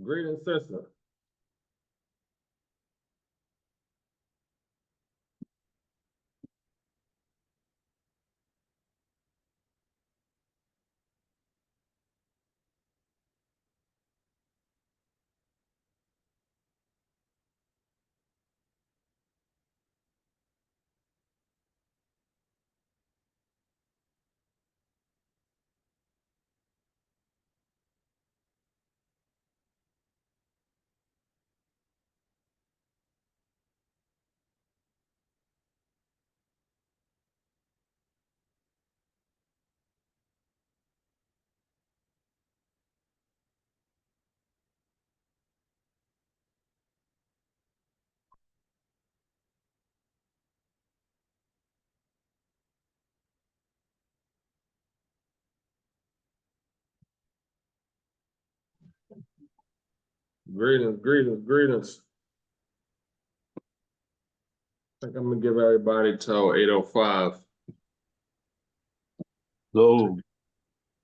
Greetings, sister. Greetings. I think I'm gonna give everybody till 8:05. Hello,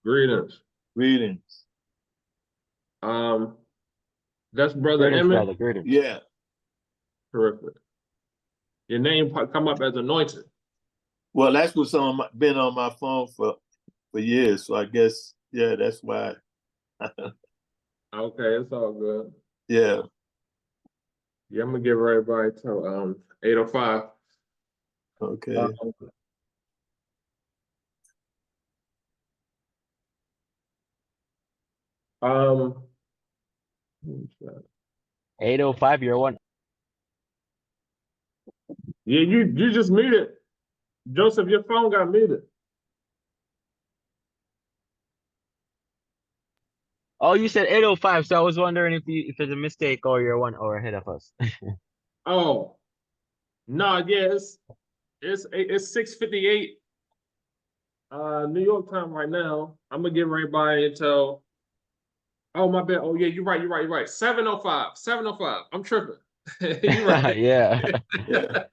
Greetings. greetings. Um, that's Brother Greetings, Emmett. brother. Greetings. Yeah, Terrific. Your name come up as anointed. well, that's what's been on my phone for years. So I guess that's why. Okay, it's all good. Yeah, Yeah, I'm gonna give everybody till 8:05. okay. Um, who's that? 8:05. You're one. Yeah, you just muted. Joseph, your phone got muted. Oh, you said 8:05. So I was wondering if it's a mistake or you're 1 hour ahead of us. Oh, no, yeah, it's 6:58 New York time right now. I'm gonna give everybody until oh my bad. Oh yeah, you're right. 7:05. 7:05. I'm tripping. You're right. Yeah. Yeah.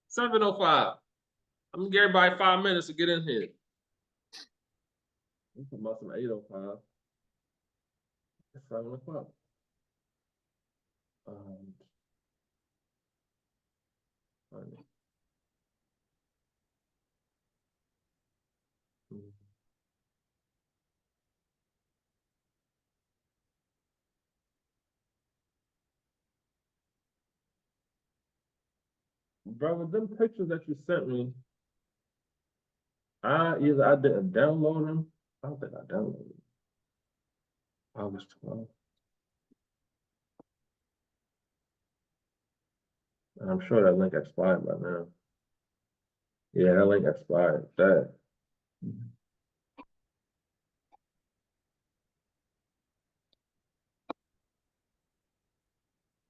7:05. I'm gonna give everybody 5 minutes to get in here. I'm talking about some 8:05. It's 7:00. Um, brother, them pictures that you sent me, either I didn't download them. I don't think I downloaded them. August 12th. I'm sure that link expired by now. Yeah, that link expired. That.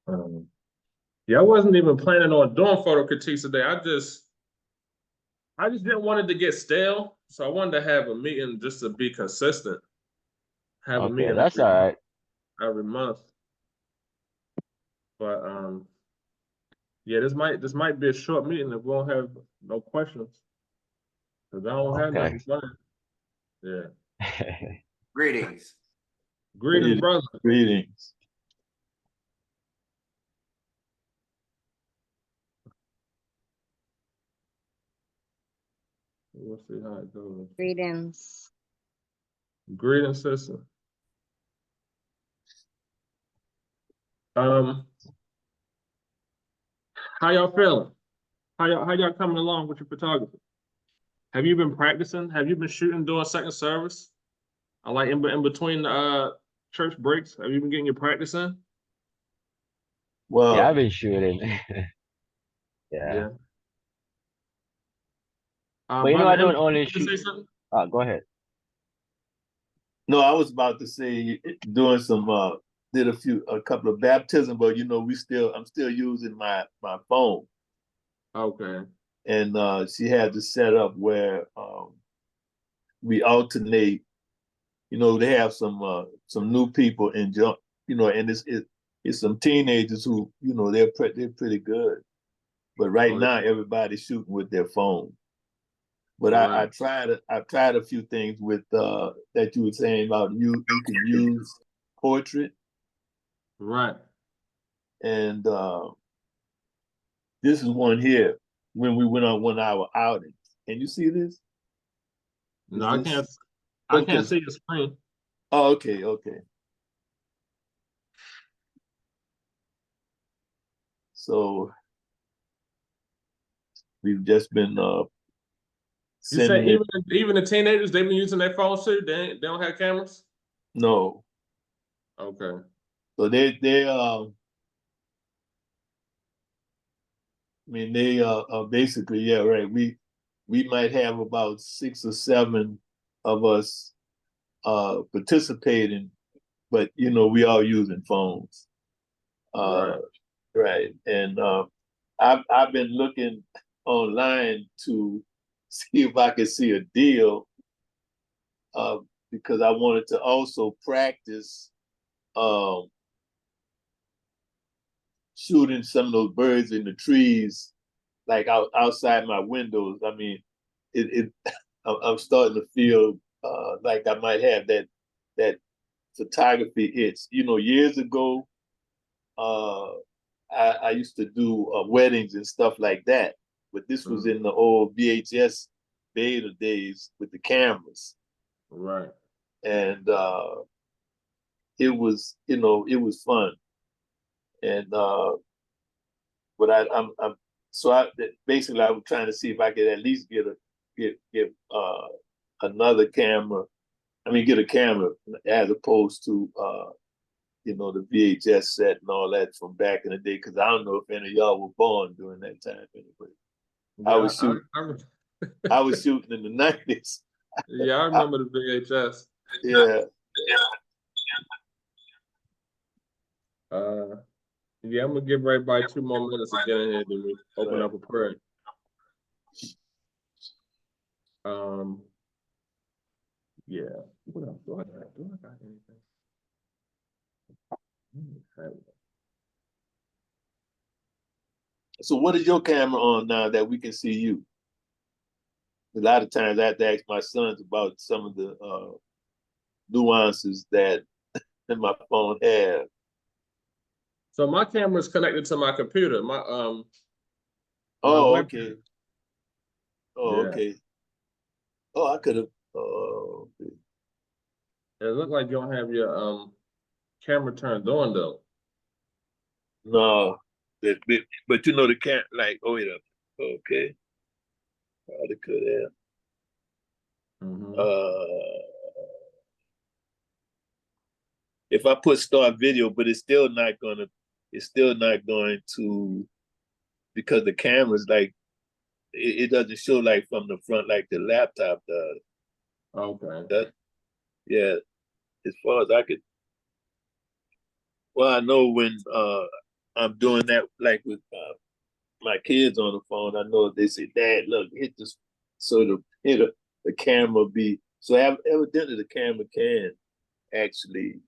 Um, yeah, I wasn't even planning on doing photo critiques today. I just didn't want it to get stale. So I wanted to have a meeting just to be consistent. Have a Okay, meeting that's all right. every month. But yeah, this might be a short meeting if we don't have no questions. Because I don't have nothing Okay. planned. Yeah. Greetings. Greetings, brother. Greetings. We'll see how it goes. Greetings. Greetings, sister. How y'all feeling? How y'all coming along with your photography? Have you been practicing? Have you been shooting during second service? I like in between the church breaks. Have you been getting your practice in? Yeah, Well, I've been shooting. Yeah. Yeah. But you know, Brother I don't Emmett, only you shoot. say something? Go ahead. no, I was about to say doing some did a couple of baptism, but I'm still using my phone, Okay. and she had to set up where we alternate. They have some new people in jump, and it's some teenagers who they're pretty good. But right Oh, now everybody's shooting with their phone. But right. I tried a few things with that you were saying about you can use. portrait, Right. and this is one here when we went on 1 hour outing. Can you see this? No, Is I this can't. I okay? can't see your screen. Oh, okay, okay. So we've just been You say sending it. even the teenagers they've been using their phones too. They don't have cameras. No, Okay. so they I mean they basically, yeah, right. We might have about 6 or 7 of us participating, but you know we all using phones. Right. Right. And I've been looking online to see if I could see a deal, uh, because I wanted to also practice um, shooting some of those birds in the trees, like outside my windows. I mean, it I'm starting to feel like I might have that photography itch. You know, years ago, uh, I used to do weddings and stuff like that, but this was in the old VHS beta days with the cameras, Right. and it was, you know, it was fun. And but I'm so I basically I was trying to see if I could at least get another camera. I mean, get a camera as opposed to you know, the VHS set and all that from back in the day. Because I don't know if any of y'all were born during that time anyway. I Yeah. was shooting. I was shooting in the 90s. Yeah. I remember the VHS. Yeah. Yeah. I'm gonna give everybody 2 more minutes to get in here. Then we open Right. up a prayer. Um. Yeah. What else? Do I got anything? So what is your camera on now that we can see you? A lot of times I have to ask my sons about some of the nuances that my phone has. So my camera is connected to my computer. My Oh, web. okay. Oh, Yeah. okay. Oh, I could have. Oh, okay. It looked like you don't have your camera turned on though. No, but you know the cat like, oh wait up. Okay, probably could have. Mm-hmm. Uh, if I put start video, but it's still not gonna. It's still not going to, because the camera's like it doesn't show like from the front like the laptop does. Okay. That yeah. As far as I could, well, I know when I'm doing that like with my kids on the phone, I know they say, "Dad, look, hit this," so the camera be so evidently the camera can actually.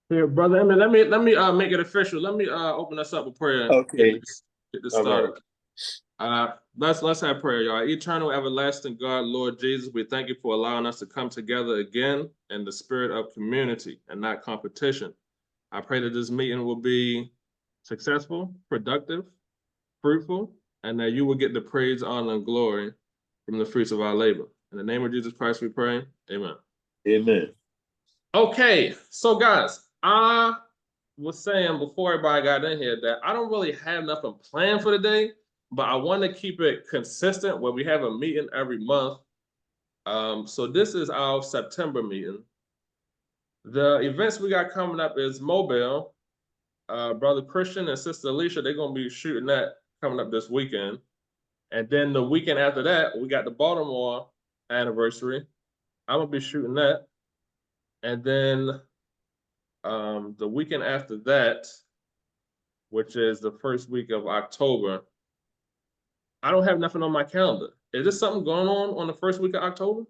Here, brother. I mean, let me make it official. Let me open us up with prayer. Okay, Get this all right. started. Let's have prayer, y'all. Eternal, everlasting God, Lord Jesus, we thank you for allowing us to come together again in the spirit of community and not competition. I pray that this meeting will be successful, productive, fruitful, and that you will get the praise, honor, and glory from the fruits of our labor. In the name of Jesus Christ, we pray. Amen. Amen. Okay, so guys, I was saying before everybody got in here that I don't really have nothing planned for the day, but I want to keep it consistent where we have a meeting every month. So this is our September meeting. The events we got coming up is Mobile. Brother Christian and Sister Alicia, they're gonna be shooting that coming up this weekend. And then the weekend after that, we got the Baltimore anniversary. I'm gonna be shooting that. And then the weekend after that, which is the first week of October, I don't have nothing on my calendar. Is there something going on the first week of October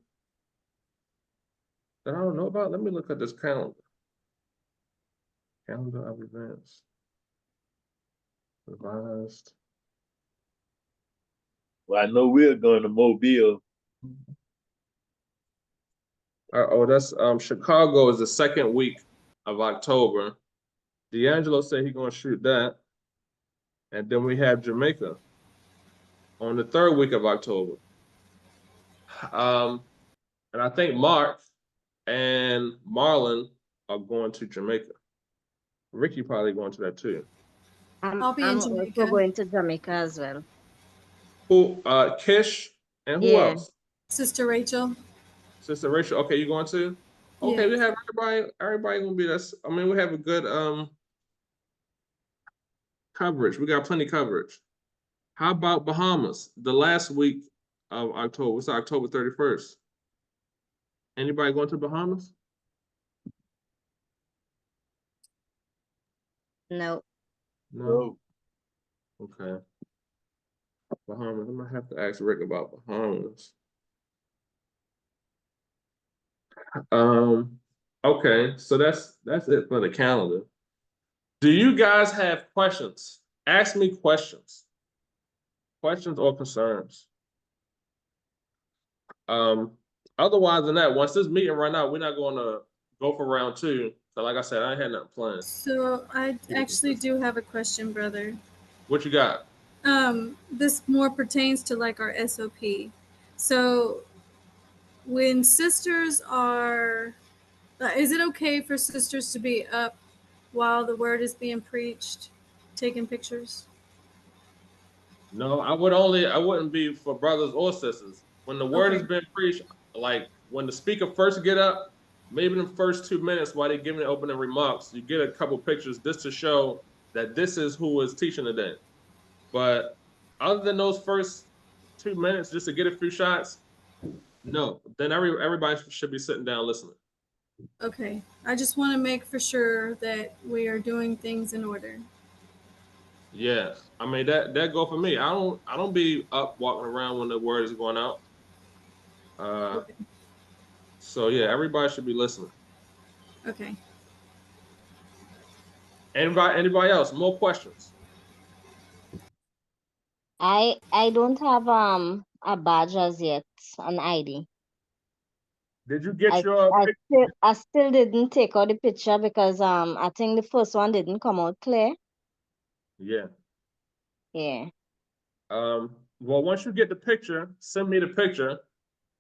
that I don't know about? Let me look at this calendar. Calendar of events. Revised. Well, I know we're going to Mobile That's Chicago is the second week of October. D'Angelo said he's gonna shoot that. And then we have Jamaica on the third week of October. And I think Mark and Marlon are going to Jamaica. Ricky probably going to that too. I'll be in I'm Jamaica. also going to Jamaica as well. Who? Kish and who Yeah. else? Sister Rachel. Sister Rachel. Okay, you going to? Okay, Yeah. we have everybody. Everybody gonna be there. I mean, we have a good coverage. We got plenty coverage. How about Bahamas? The last week of October. It's October 31st. Anybody going to Bahamas? No. No. Okay. Bahamas. I'm gonna have to ask Rick about Bahamas. Okay, so that's it for the calendar. Do you guys have questions? Ask me questions. Questions or concerns. Otherwise than that, once this meeting run out, we're not gonna go for round two. So like I said, I ain't had nothing planned. So I actually do have a question, brother. What you got? This more pertains to like our SOP. So when sisters are, is it okay for sisters to be up while the word is being preached, taking pictures? No, I wouldn't be for brothers or sisters. When the word has Okay. been preached, like when the speaker first get up, maybe in the first 2 minutes while they're giving the opening remarks, you get a couple pictures just to show that this is who is teaching today. But other than those first 2 minutes, just to get a few shots, no. Then everybody should be sitting down listening. Okay. I just want to make for sure that we are doing things in order. Yeah, I mean that go for me. I don't be up walking around when the word is going out. Okay. So yeah, everybody should be listening. Okay. Anybody else? More questions? I don't have a badge as yet, an ID. Did you get I your I still didn't take out the picture because I think the first one didn't come out clear. Yeah. Yeah. Well, once you get the picture, send me the picture,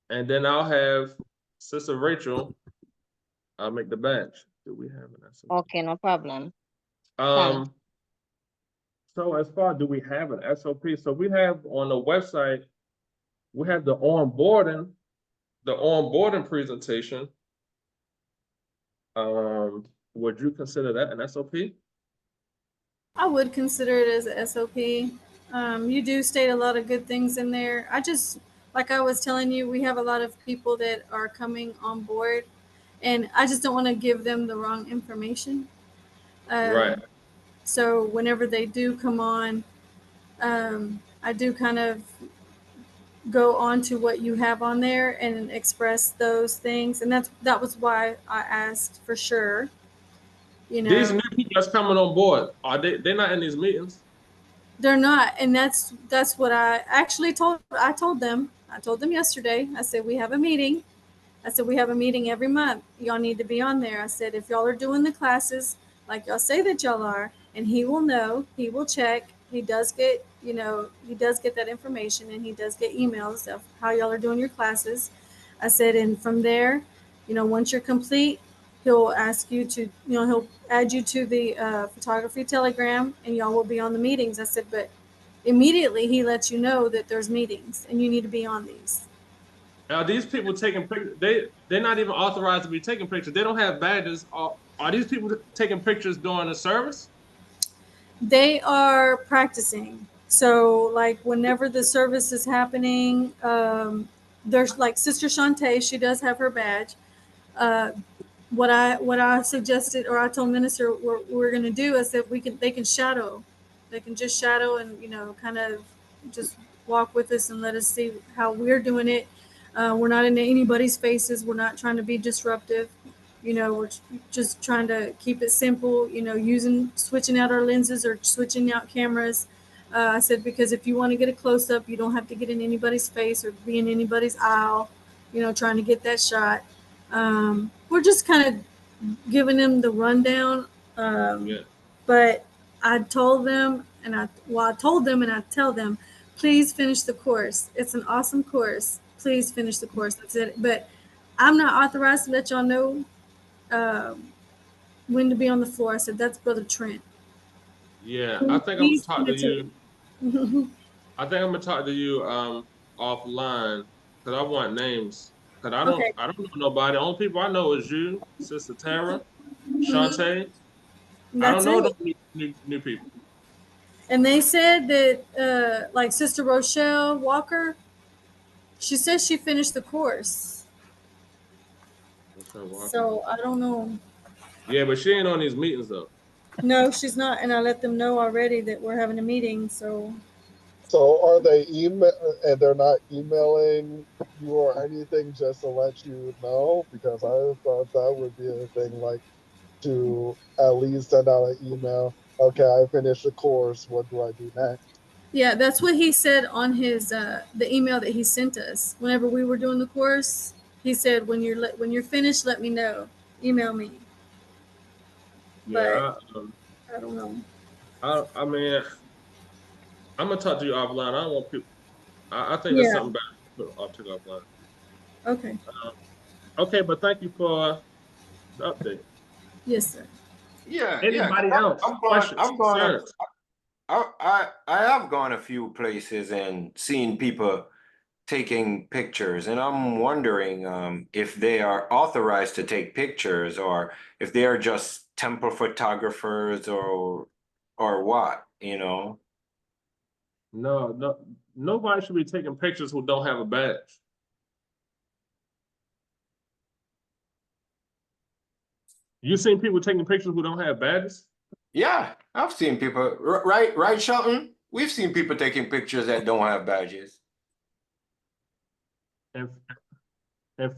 and then I'll have Sister Rachel. I'll make the badge. Do we have an SOP? Okay, no problem. So as far do we have an SOP? So we have on the website, we have the onboarding presentation. Would you consider that an SOP? I would consider it as a SOP. You do state a lot of good things in there. I just, like I was telling you, we have a lot of people that are coming on board, and I just don't want to give them the wrong information. Right. So whenever they do come on, I do kind of go on to what you have on there and express those things, and that was why I asked for sure. You know, These new people that's coming on board, they're not in these meetings? they're not, and that's what I actually told. I told them yesterday. I said we have a meeting. I said we have a meeting every month. Y'all need to be on there. I said if y'all are doing the classes like y'all say that y'all are, and he will know, he will check. He does get, he does get that information, and he does get emails of how y'all are doing your classes. I said, and from there, once you're complete, he'll ask you to, he'll add you to the photography telegram, and y'all will be on the meetings. I said, but immediately he lets you know that there's meetings and you need to be on these. Now these people taking pictures, they're not even authorized to be taking pictures. They don't have badges. Are these people taking pictures during the service? They are practicing. So like whenever the service is happening, there's like Sister Shantae, she does have her badge. What I suggested, or I told Minister we're going to do is that they can shadow. They can just shadow and, kind of just walk with us and let us see how we're doing it. We're not in anybody's faces. We're not trying to be disruptive. We're just trying to keep it simple, switching out our lenses or switching out cameras. I said, because if you want to get a close up, you don't have to get in anybody's face or be in anybody's aisle, trying to get that shot. We're just kind of giving them the rundown. Yeah. But I told them, I told them, and I tell them, please finish the course. It's an awesome course. Please finish the course. That's it. But I'm not authorized to let y'all know when to be on the floor. I said, that's Brother Trent. Yeah, I think I'm gonna He's talk to gonna tell you. you. I think I'm gonna talk to you offline because I want names. Cause Okay. I don't know nobody. The only people I know is you, Sister Tara, Shantae. I don't That's know it. no new people. And they said that, like Sister Rochelle Walker, she says she finished the course. Okay, Walker. So I don't know. Yeah, but she ain't on these meetings though. No, she's not. And I let them know already that we're having a meeting. So So are they email and they're not emailing you or anything just to let you know? Because I thought that would be a thing, like to at least send out an email. Okay, I finished the course. What do I do next? yeah, that's what he said on his the email that he sent us. Whenever we were doing the course, he said, when you're finished, let me know. Email me. But Yeah, I don't know. I mean, I'm gonna talk to you offline. I don't want people. I think there's Yeah. something better. I'll take offline. Okay. Okay, but thank you for the update. Yes, sir. Yeah, yeah. 'Cause Anybody else? Questions, I'm going to, concerns? I have gone a few places and seen people taking pictures, and I'm wondering if they are authorized to take pictures or if they are just temple photographers or what, you know? No, nobody should be taking pictures who don't have a badge. You seen people taking pictures who don't have badges? Yeah, I've seen people, right, Shelton? We've seen people taking pictures that don't have badges. And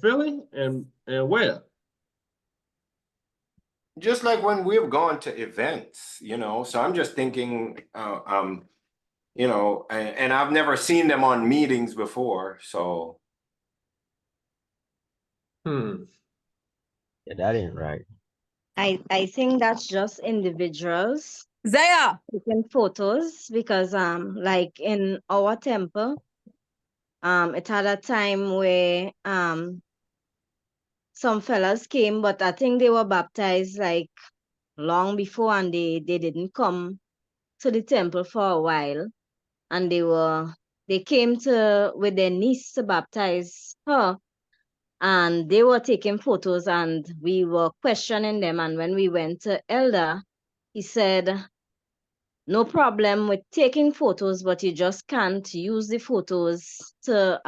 Philly and where? Just like when we've gone to events, you know, so I'm just thinking, you know, and I've never seen them on meetings before, so Hmm. Yeah, that ain't right. I think that's just individuals Zaya. taking photos because like in our temple, it had a time where some fellas came, but I think they were baptized like long before and they didn't come to the temple for a while. And they came to with their niece to baptize her. And they were taking photos and we were questioning them. And when we went to Elder, he said, no problem with taking photos, but you just can't use the photos to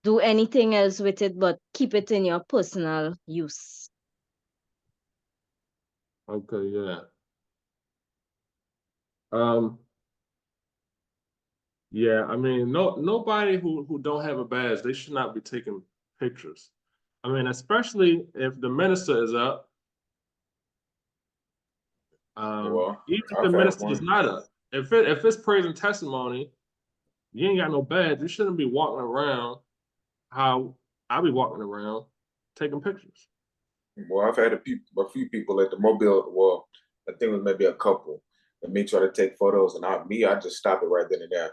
do anything else with it, but keep it in your personal use. Okay, yeah. Um, yeah, I mean, nobody who don't have a badge, they should not be taking pictures. I mean, especially if the minister is up. well, Even if the I've had minister is one. not up, if it's praise and testimony, you ain't got no badge. You shouldn't be walking around how I be walking around taking pictures. Well, I've had a few people at the Mobile. Well, I think it was maybe a couple, and me try to take photos, and I just stop it right then and there.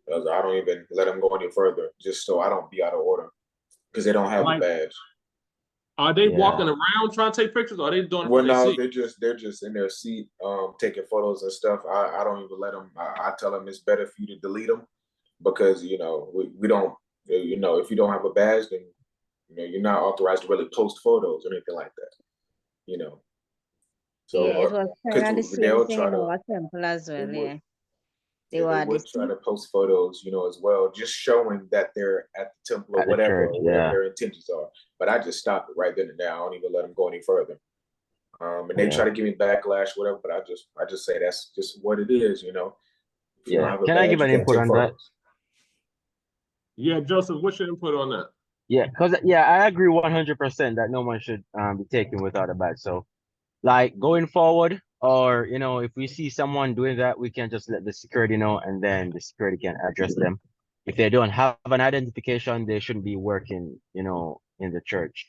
Because I don't even let them go any further, just so I don't be out of order because they don't have a Like, badge. are they Yeah. walking around trying to take pictures, or are they doing it Well, from their no, seat? they're just in their seat, taking photos and stuff. I don't even let them. I tell them it's better for you to delete them because you know we don't. You know, if you don't have a badge, then you know you're not authorized to really post photos or anything like that. You know, Yeah, it so was kind because of the same they'll thing try in to our temple as they well, would yeah. They yeah, they were would try deceived. to post photos, you know, as well, just showing that they're at the temple At the church, or whatever yeah. their intentions are. But I just stop it right then and there. I don't even let them go any further. And they Yeah. try to give me backlash, whatever. But I just say that's just what it is, you know. If you don't Yeah. have a Can I give badge, you an can't input take on that? photos. Yeah, Joseph, what's your input on that? Yeah, because yeah, I agree 100% that no one should be taken without a badge. So like going forward, or you know, if we see someone doing that, we can just let the security know and then the security can address them. If they don't have an identification, they shouldn't be working, you know, in the church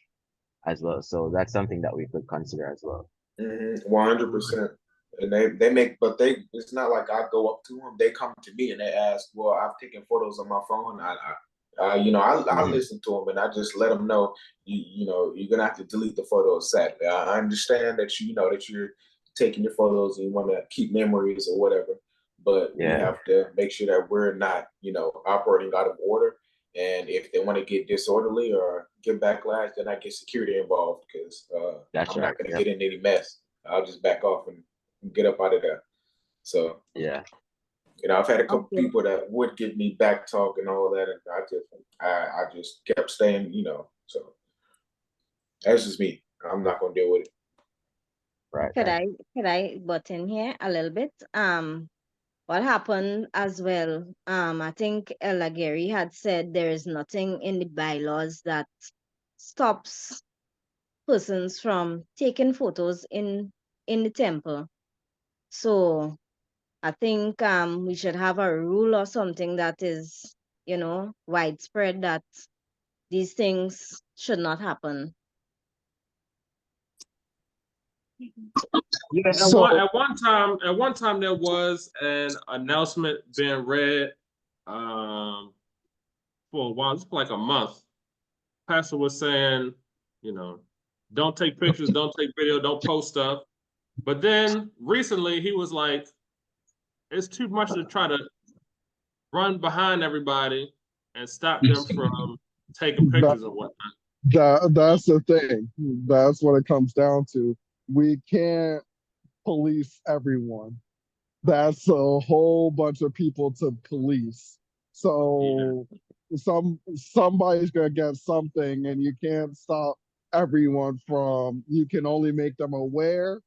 as well. So that's something that we could consider as well. 100%. And they make, but it's not like I go up to them. They come to me and they ask, well, I've taken photos on my phone. I listen to them and I just let them know, you know, you're gonna have to delete the photos. Sadly, I understand that that you're taking your photos and you want to keep memories or whatever, but we have to make sure that we're not, operating out of order. And if they want to get disorderly or get backlash, then I get security involved because I'm not going to get in any mess. I'll just back off and get up out of there. So I've had a couple people that would give me back talk and all that, and I just kept staying, So that's just me. I'm not going to deal with it. Right. Could I butt in here a little bit? What happened as well, I think Ella Gary had said there is nothing in the bylaws that stops persons from taking photos in the temple. So I think we should have a rule or something that is, widespread, that these things should not happen. Yeah, So- at one time there was an announcement being read for a while, it's like a month. Pastor was saying, don't take pictures, don't take video, don't post stuff. But then recently he was like, it's too much to try to run behind everybody and stop them from taking pictures and whatnot. That's the thing. That's what it comes down to. We can't police everyone. That's a whole bunch of people to police. So somebody's gonna get something, and you can't stop everyone from. You can only make them aware.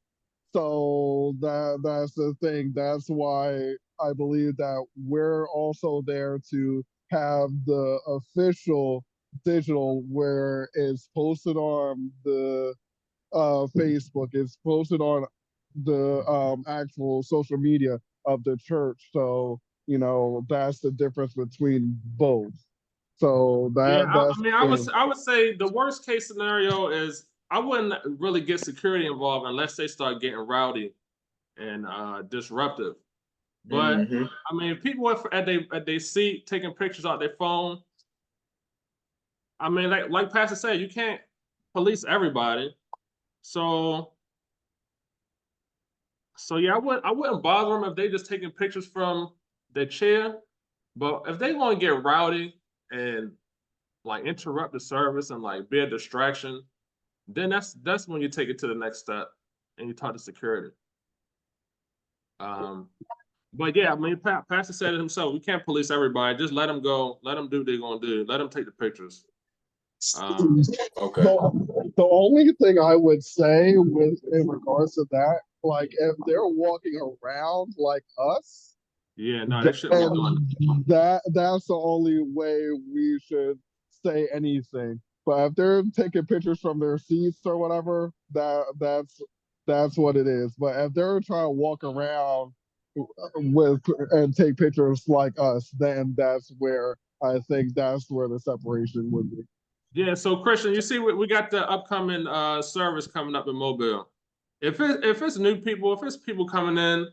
So that's the thing. That's why I believe that we're also there to have the official digital where it's posted on the Facebook, it's posted on the actual social media of the church. So that's the difference between both. So I would say the worst case scenario is I wouldn't really get security involved unless they start getting rowdy and disruptive. But I mean, if people are at their seat taking pictures out their phone, I mean, like Pastor said, you can't police everybody. So yeah, I wouldn't bother them if they just taking pictures from their chair. But if they want to get rowdy and like interrupt the service and like be a distraction, then that's when you take it to the next step and you talk to security. But yeah, I mean, Pastor said it himself. We can't police everybody. Just let them go. Let them do what they're gonna do. Let them take the pictures. Okay. The only thing I would say in regards to that, like if they're walking around like us, yeah, no, they shouldn't be doing that's the only way we should say anything. But if they're taking pictures from their seats or whatever, that's what it is. But if they're trying to walk around and take pictures like us, then that's where I think that's where the separation would be. Yeah, so Christian, you see, we got the upcoming service coming up in Mobile. If it's new people, if it's people coming in,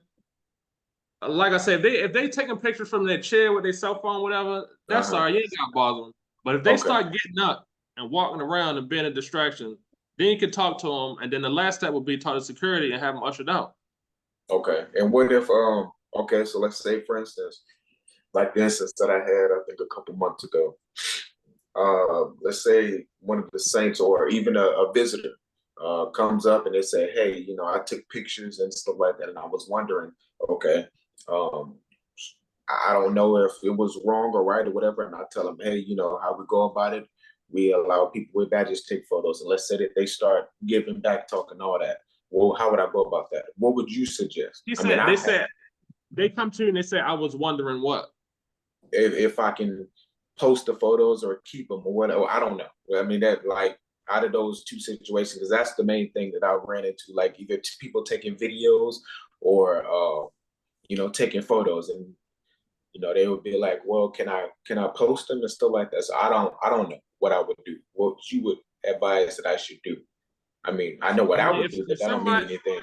like I said, if they taking pictures from their chair with their cell phone, whatever, that's all right. You ain't got to bother them. But if they start getting up and walking around and being a distraction, then you can talk to them, and then the last step would be talk to security and have them ushered out. Okay. And what if okay, so let's say for instance, like the instance that I had, I think a couple months ago. Let's say one of the saints or even a visitor comes up and they say, hey, I took pictures and stuff like that. And I was wondering, okay, I don't know if it was wrong or right or whatever. And I tell them, hey, how we go about it. We allow people with badges to take photos. And let's say that they start giving back talk and all that. Well, how would I go about that? What would you suggest? They come to you and they say, I was wondering what? If I can post the photos or keep them or whatever. I don't know. I mean, that like out of those two situations, because that's the main thing that I ran into, like either people taking videos or, taking photos, and, they would be like, well, can I post them and stuff like that? So I don't know. what I would do, what you would advise that I should do. I mean, I know what I would do, but that don't mean anything.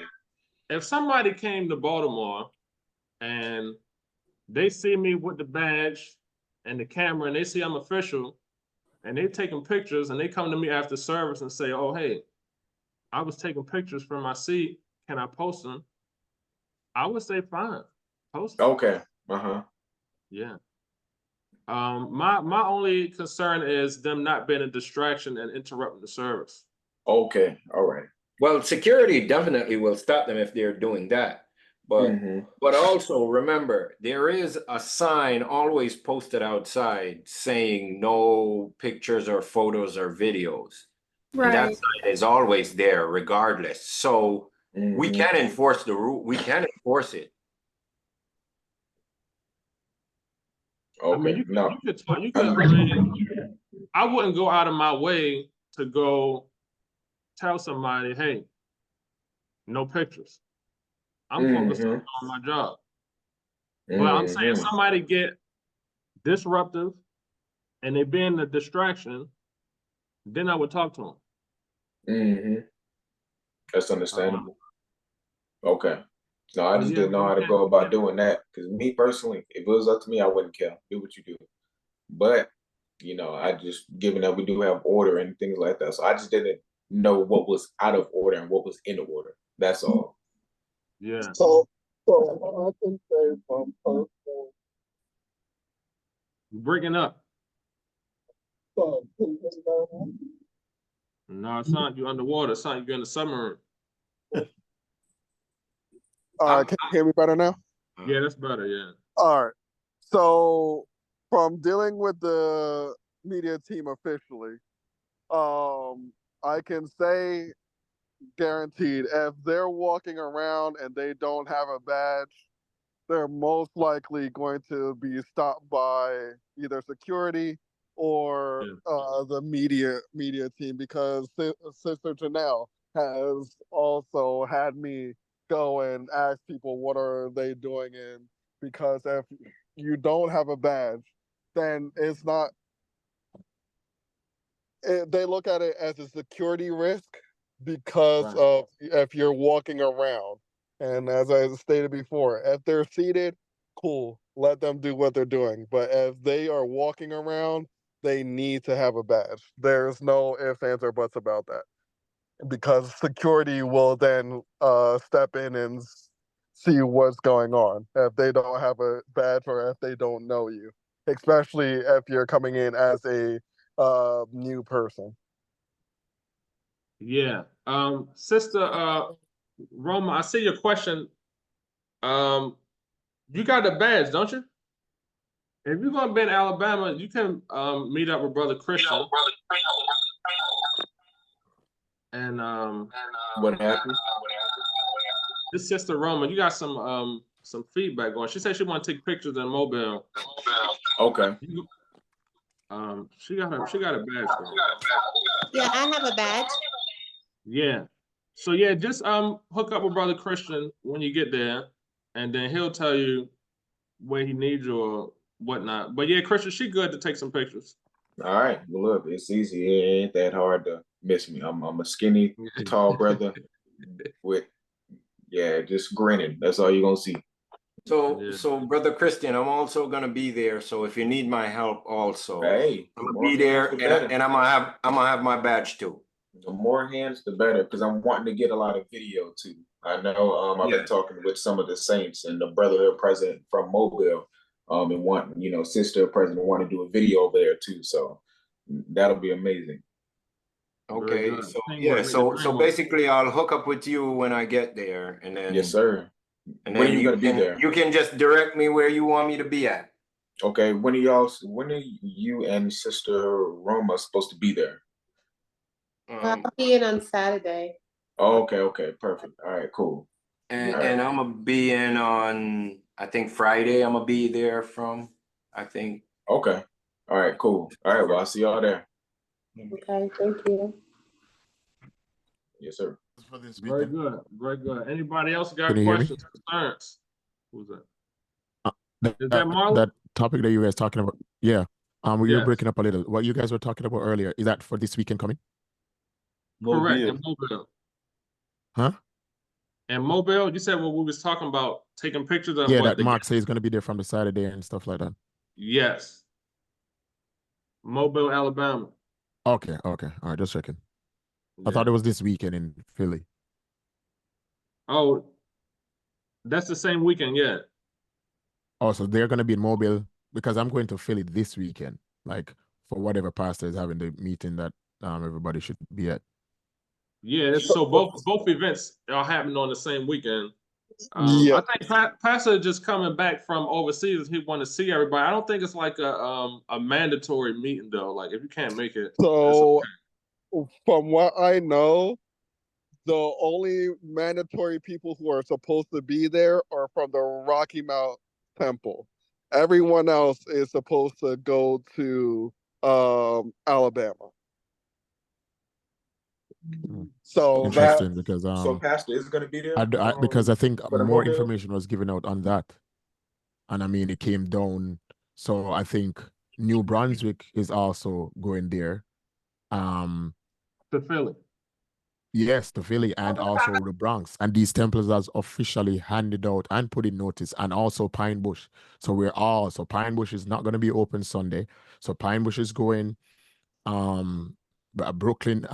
If somebody came to Baltimore and they see me with the badge and the camera and they see I'm official and they taking pictures and they come to me after service and say, oh, hey, I was taking pictures from my seat. Can I post them? I would say fine. Post them. Okay. Uh-huh. Yeah. My only concern is them not being a distraction and interrupting the service. Okay. All right. Well, security definitely will stop them if they're doing that. But also remember, there is a sign always posted outside saying no pictures or photos or videos. And that Right. sign is always there regardless. So we can enforce the rule. We can enforce it. Okay. I mean, you could, I mean, I wouldn't go out of my way to go tell somebody, hey, no pictures. I'm focused on my job. But I'm saying somebody get disruptive and they being a distraction, then I would talk to them. That's understandable. Okay. No, I just didn't know how to go about doing that. Because me personally, if it was up to me, I wouldn't care. Do what you do. But, you know, I just, given that we do have order and things like that, so I just didn't know what was out of order and what was in order. That's all. Yeah. So I can say from personal. Breaking up. So, can you hear me? No, it's not you underwater. It's not you in the submarine. Can you hear me better now? Yeah, that's better. Yeah. All right. So from dealing with the media team officially, I can say guaranteed if they're walking around and they don't have a badge, they're most likely going to be stopped by either security or the media team, because Sister Janelle has also had me go and ask people what are they doing in, because if you don't have a badge, then it's not, they look at it as a security risk because of if you're walking around. And as I stated before, if they're seated, cool, let them do what they're doing. But if they are walking around, they need to have a badge. There's no ifs, ands, or buts about that, because security will then step in and see what's going on if they don't have a badge or if they don't know you, especially if you're coming in as a new person. Yeah. Sister Roma, I see your question. You got the badge, don't you? If you're gonna be in Alabama, you can meet up with Brother Christian. And what happened? This Sister Roma, you got some feedback going. She said she want to take pictures in Mobile. Okay. She got a badge. Yeah, I have a badge. Yeah. So yeah, just hook up with Brother Christian when you get there, and then he'll tell you where he needs you or whatnot. But yeah, Christian, she good to take some pictures. All right. Well, look, it's easy. It ain't that hard to miss me. I'm a skinny, tall brother with just grinning. That's all you're gonna see. So Brother Christian, I'm also gonna be there. So if you need my help, also, hey, I'm gonna be there, and I'm gonna have my badge too. The more hands, the better, because I'm wanting to get a lot of video too. I know I've been talking with some of the saints and the Brotherhood president from Mobile, and wanting, sister president want to do a video over there too. So that'll be amazing. Okay, so basically, I'll hook up with you when I get there, and then yes, sir. And when then are you gonna be there? You can just direct me where you want me to be at. Okay, when are you and Sister Roma supposed to be there? I'll be in on Saturday. Oh, okay, perfect. All right, cool. And I'm gonna be in on, I think Friday. I'm gonna be there from, I think. Okay. All right, cool. All right, well, I'll see y'all there. Okay, thank you. Yes, sir. Very good, very good. Anybody else got Can you hear me? questions, concerns? Who's that? That, Is that Marlon? that topic that you guys talking about? Yeah. You're Yes. breaking up a little. What you guys were talking about earlier, is that for this weekend coming? Correct. Mobile. In Mobile. Huh? And Mobile, you said what we was talking about, taking pictures of Yeah, what that the Mark says he's gonna be there from the Saturday and stuff like that. yes. Mobile, Alabama. Okay, okay. All right, just checking. I Yeah. thought it was this weekend in Philly. Oh, that's the same weekend, yeah. Oh, so they're gonna be in Mobile because I'm going to Philly this weekend, like for whatever pastor is having the meeting that everybody should be at. Yeah, so both events are happening on the same weekend. Yeah. I think Pastor just coming back from overseas. He want to see everybody. I don't think it's like a mandatory meeting though. Like if you can't make it, that's So okay. from what I know, the only mandatory people who are supposed to be there are from the Rocky Mount Temple. Everyone else is supposed to go to Alabama. So that Interesting because So Pastor is gonna be there. because I think for the more Mobile? information was given out on that, and I mean it came down. So I think New Brunswick is also going there. To Philly. Yes, the Philly and also the Bronx. And these temples has officially handed out and put in notice, and also Pine Bush. So Pine Bush is not going to be open Sunday. So Pine Bush is going, Brooklyn,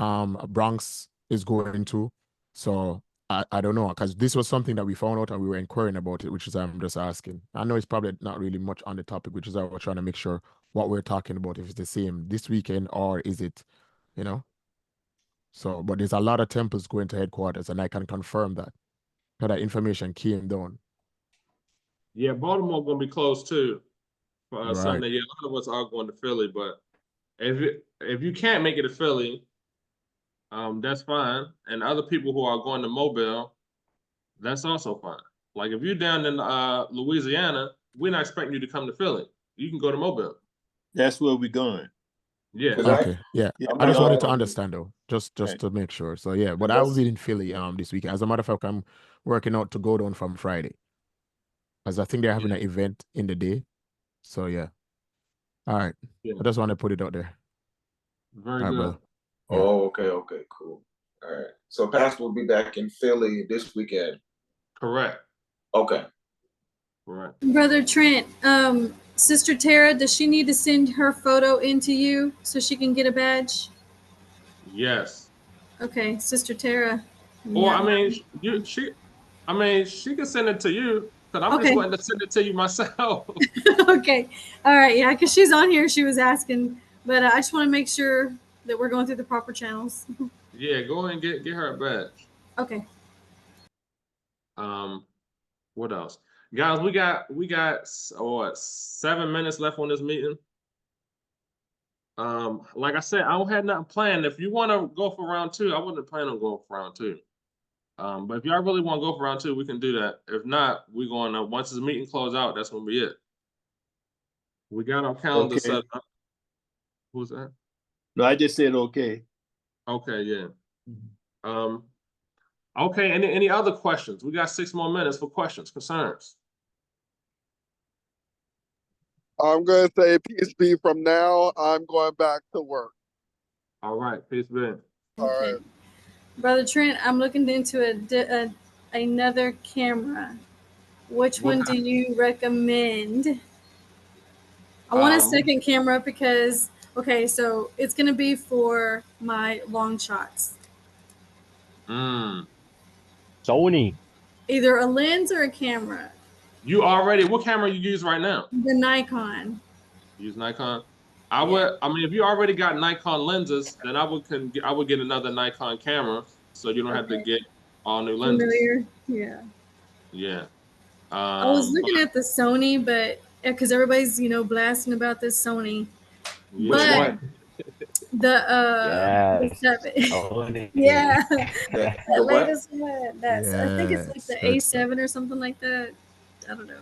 Bronx is going to. So I don't know, because this was something that we found out and we were inquiring about it, which is I'm just asking. I know it's probably not really much on the topic, which is why we're trying to make sure what we're talking about, if it's the same this weekend or is it, you know? So, but there's a lot of temples going to headquarters, and I can confirm that. So that information came down. Yeah, Baltimore gonna be closed too for Right. Sunday. Yeah, a lot of us are going to Philly, but if you can't make it to Philly, that's fine. And other people who are going to Mobile, that's also fine. Like if you're down in Louisiana, we're not expecting you to come to Philly. You can go to Mobile. That's where we're going. Yeah. 'Cause Okay. Yeah. Yeah, I just wanted to um, understand though, just Right. to make sure. So yeah, but I that's- will be in Philly this weekend. As a matter of fact, I'm working out to go down from Friday, as I think they're having an event in the day. So yeah. All right. Yeah. I just want to put it out there. Very All right, good. brother. Yeah. Oh, okay, cool. All right. So Pastor will be back in Philly this weekend. Correct. Okay. Correct. Brother Trent, Sister Tara, does she need to send her photo in to you so she can get a badge? Yes. Okay, Sister Tara. Or Yeah. I mean, she can send it to you, because I'm Okay. just wanting to send it to you myself. Okay. All right. Yeah, because she's on here. She was asking, but I just want to make sure that we're going through the proper channels. Yeah, go ahead and get her a badge. Okay. What else? Guys, we got what, 7 minutes left on this meeting. Like I said, I don't have nothing planned. If you want to go for round 2, I wouldn't plan on going for round 2. But if y'all really want to go for round 2, we can do that. If not, we're going to, once this meeting close out, that's gonna be it. We got our calendar Okay. set up. Who's that? No, I just said okay. Okay, yeah. Okay, any other questions? We got 6 more minutes for questions, concerns. I'm gonna say peace be from now. I'm going back to work. All right, peace be. All right. Brother Trent, I'm looking into another camera. Which What one do you recommend? I want a Um, second camera because, okay, so it's going to be for my long shots. Sony. Either a lens or a camera. You already, what camera you use right now? The Nikon. You use Nikon? I mean, if you already got Nikon lenses, then I would get another Nikon camera, so you don't have to get all new lenses. Familiar? Yeah. Yeah. I was looking at the Sony, but because everybody's, blasting about this Sony. Yeah. Which But one? the Yes. 7. Sony. Yeah. The The what? latest one. I think it's like the Yes, A7 or something like that. I don't know.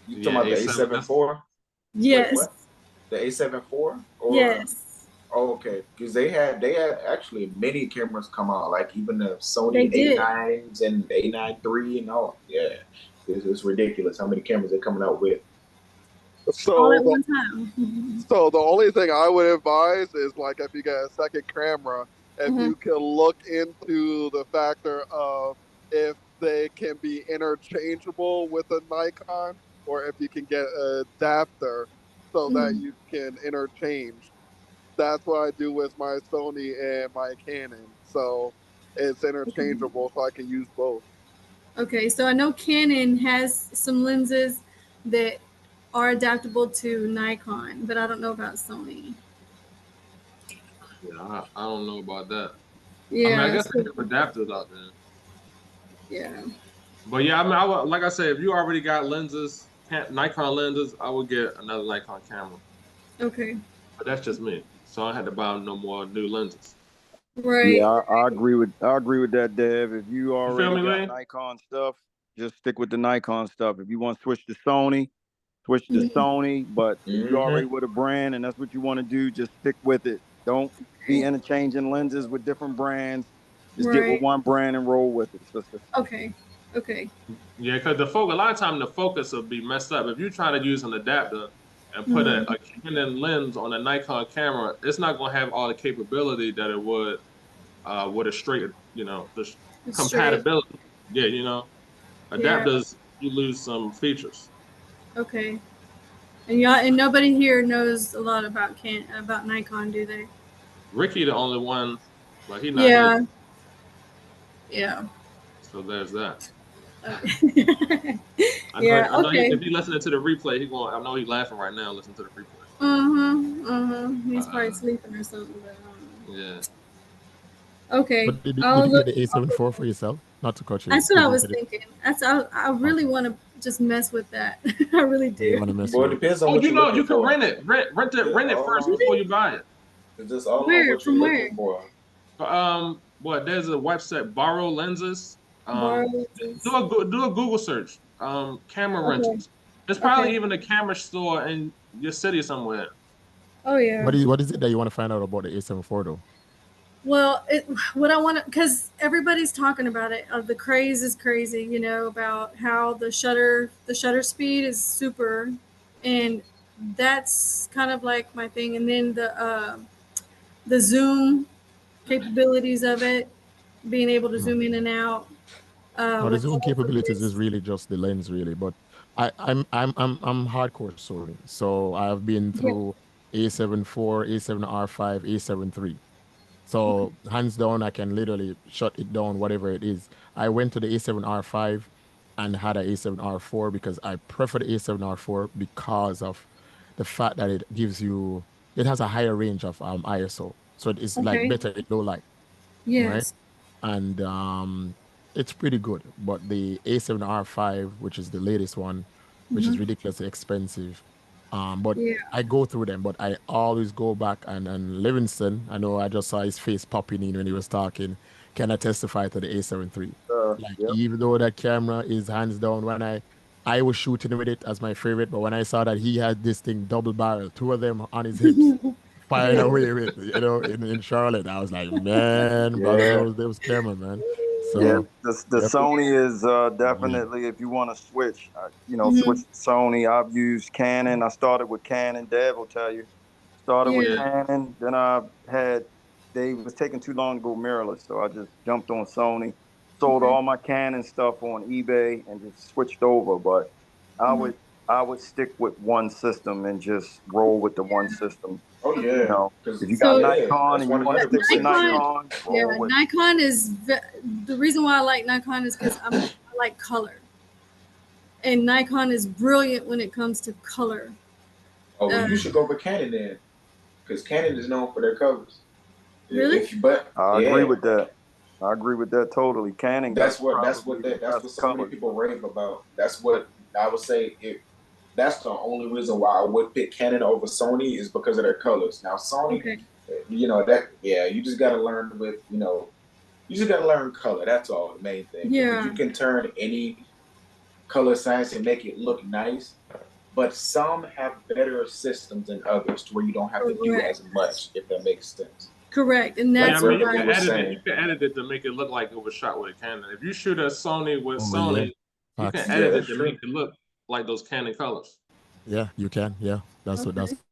You talking about the A7? A7 IV? Yes. Wait, what? The A7 IV? Or Yes. Oh, okay. Because they had actually many cameras come out, like even the They Sony did. A9s and A9 III and all. Yeah, it's ridiculous how many cameras they're coming out with. all So at the, one time. so the only thing I would advise is like if you get a second camera, if Mhm. you can look into the factor of if they can be interchangeable with a Nikon, or if you can get an adapter so that Mhm. you can interchange. That's what I do with my Sony and my Canon. So it's interchangeable, so I can use both. Okay, so I know Canon has some lenses that are adaptable to Nikon, but I don't know about Sony. Yeah, I don't know about that. I Yeah, guess they so- have adapters out there. yeah. But yeah, I would, like I said, if you already got lenses, Nikon lenses, I would get another Nikon camera. Okay. But that's just me. So I had to buy no more new lenses. Right. Yeah, I agree with that, Dev. If you You feel already me, got Lee? Nikon stuff, just stick with the Nikon stuff. If you want to switch to Sony, switch to Mhm. Sony. But if you already Mm-hmm. with a brand and that's what you want to do, just stick with it. Don't be interchanging lenses with different brands. Just get with Right. one brand and roll with it, sister. Okay. Okay. Yeah, because the focus, a lot of time the focus will be messed up. If you try to use an adapter and put Mhm. a Canon lens on a Nikon camera, it's not going to have all the capability that it would with a straight, the It's straight. compatibility. Yeah, Yeah. adapters, you lose some features. Okay. And y'all and nobody here knows a lot about Nikon, do they? Ricky, the only one, but he's not here. Yeah. Yeah. So there's that. Okay. Yeah. I know Okay. if he's listening to the replay, I know he's laughing right now listening to the replay. He's probably sleeping or something. But, Yeah. okay. But did I'll you look. get the A7 IV for yourself? Not to cut you. That's what I Did you was get it? thinking. I really want to just mess with that. I really You do. want to mess Well, it with it? depends on Oh, what you're you looking can for. rent it. Rent it first before you buy it. It's just all on Where? what you're From looking where? for. There's a website, Borrow Lenses. Borrow Do lenses. do a Google search. Camera Okay. rentals. There's probably Okay. even a camera store in your city somewhere. Oh yeah. What is it that you want to find out about the A7 IV though? Well, what I want to, because everybody's talking about it. The craze is crazy, about how the shutter speed is super, and that's kind of like my thing. And then the zoom capabilities of it, being able to zoom in and out. No, the With zoom all the capabilities is fixed- really just the lens, really. But I'm hardcore Sony, so I've been Yeah. through A7 IV, A7 R5, A7 III. So hands down, I can literally shut it down, whatever it is. I went to the A7 R5 and had a A7 R4 because I prefer the A7 R4 because of the fact that it has a higher range of ISO, so it is like Okay. better in low light, right? Yes. And it's pretty good. But the A7R5, which is the latest one, which is Mhm. ridiculously expensive, but Yeah. I go through them, but I always go back and Livingston, I know I just saw his face popping in when he was talking, can I testify to the A7 III? Like, Yep. even though that camera is hands down, when I was shooting with it as my favorite, but when I saw that he had this thing double barrel, two of them on his hips, firing Yeah. away with, in Charlotte, I was like, man, brother, Yeah. those camera, man. Yeah, So the yep. Sony is definitely, if you want to switch, switch Mhm. to Sony. I've used Canon. I started with Canon. Dev will tell you. Started with Yeah. Canon. Then they was taking too long to go mirrorless, so I just jumped on Sony. Sold Okay. all my Canon stuff on eBay and just switched over. But I Mhm. would I would stick with one system and just roll with the one system. Oh yeah, because If you got So Nikon that's and you want to stick with 100%. Nikon, Yeah, roll with it. Nikon is the reason why I like Nikon is because I like color, and Nikon is brilliant when it comes to color. Oh, well, you should go with Canon then, because Canon is known for their colors. Really? I agree with that. I agree with that totally. Canon got That's what probably the that's best what so many colors. people rave about. That's what I would say. If that's the only reason why I would pick Canon over Sony is because of their colors. Now Sony, Okay. you just got to learn you just got to learn color. That's all the main thing. Yeah. You can turn any color science and make it look nice, but some have better systems than others to where you don't have to do Correct. as much, if that makes sense. Correct, and Yeah, that's I mean, what you can edit it to make it look like it was shot with a Canon. If you shoot a Sony with Oh, Sony, yeah. you can Facts. edit it that's to true. make it look like those Canon colors. Yeah, you can. Yeah, that's what Okay. that's